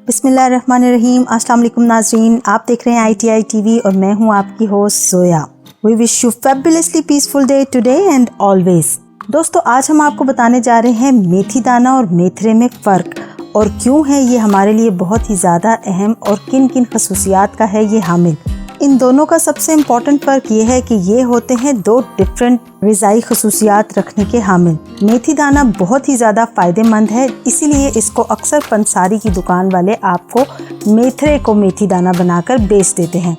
बिस्मिल्लाहिर्रहमानिर्रहीम। अस्सलाम वालेकुम नाज़रीन, आप देख रहे हैं ITI TV और मैं हूं आपकी host Zoya. We wish you fabulously peaceful day today and always. दोस्तों, आज हम आपको बताने जा रहे हैं मेथी दाना और मेथरे में फ़र्क और क्यों है ये हमारे लिए बहुत ही ज़्यादा अहम और किन किन खसूसियात का है ये हामिल। इन दोनों का सबसे इम्पॉर्टेंट फ़र्क ये है कि ये होते हैं दो डिफरेंट ग़िज़ाई खसूसियात रखने के हामिल। मेथी दाना बहुत ही ज़्यादा फ़ायदेमंद है, इसीलिए इसको अक्सर पंसारी की दुकान वाले आपको मेथरे को मेथी दाना बनाकर बेच देते हैं।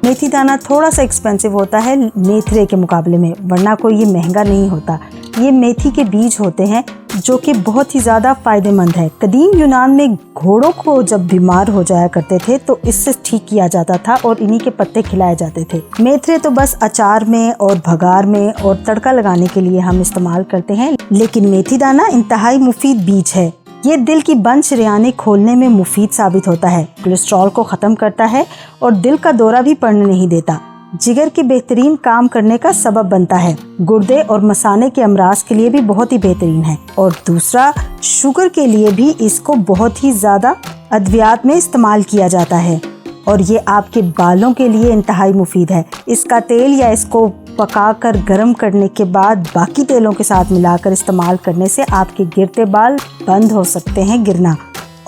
मेथी दाना थोड़ा सा एक्सपेंसिव होता है मेथरे के मुकाबले में, वरना कोई ये महंगा नहीं होता। ये मेथी के बीज होते हैं जो कि बहुत ही ज़्यादा फ़ायदेमंद है। कदीम यूनान में घोड़ों को जब बीमार हो जाया करते थे तो इससे ठीक किया जाता था और इन्हीं के पत्ते खिलाए जाते थे। मेथरे तो बस अचार में और भगार में और तड़का लगाने के लिए हम इस्तेमाल करते हैं, लेकिन मेथी दाना इंतहाई मुफीद बीज है। ये दिल की बंद शरियानें खोलने में मुफीद साबित होता है, कोलेस्ट्रॉल को ख़त्म करता है और दिल का दौरा भी पड़ने नहीं देता। जिगर के बेहतरीन काम करने का सबब बनता है। गुर्दे और मसाने के अमराज के लिए भी बहुत ही बेहतरीन है और दूसरा शुगर के लिए भी इसको बहुत ही ज़्यादा अद्वियात में इस्तेमाल किया जाता है और ये आपके बालों के लिए इंतहाई मुफीद है। इसका तेल या इसको पकाकर गर्म करने के बाद बाकी तेलों के साथ मिलाकर इस्तेमाल करने से आपके गिरते बाल बंद हो सकते हैं गिरना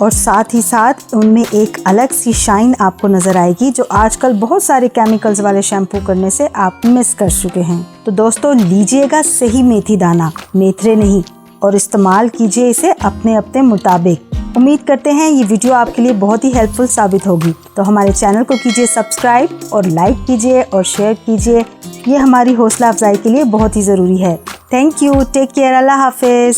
और साथ ही साथ उनमें एक अलग सी शाइन आपको नज़र आएगी जो आजकल बहुत सारे केमिकल्स वाले शैम्पू करने से आप मिस कर चुके हैं। तो दोस्तों, लीजिएगा सही मेथी दाना, मेथरे नहीं, और इस्तेमाल कीजिए इसे अपने अपने मुताबिक। उम्मीद करते हैं ये वीडियो आपके लिए बहुत ही हेल्पफुल साबित होगी। तो हमारे चैनल को कीजिए सब्सक्राइब और लाइक कीजिए और शेयर कीजिए, ये हमारी हौसला अफजाई के लिए बहुत ही ज़रूरी है। थैंक यू, टेक केयर, अल्लाह हाफिज़।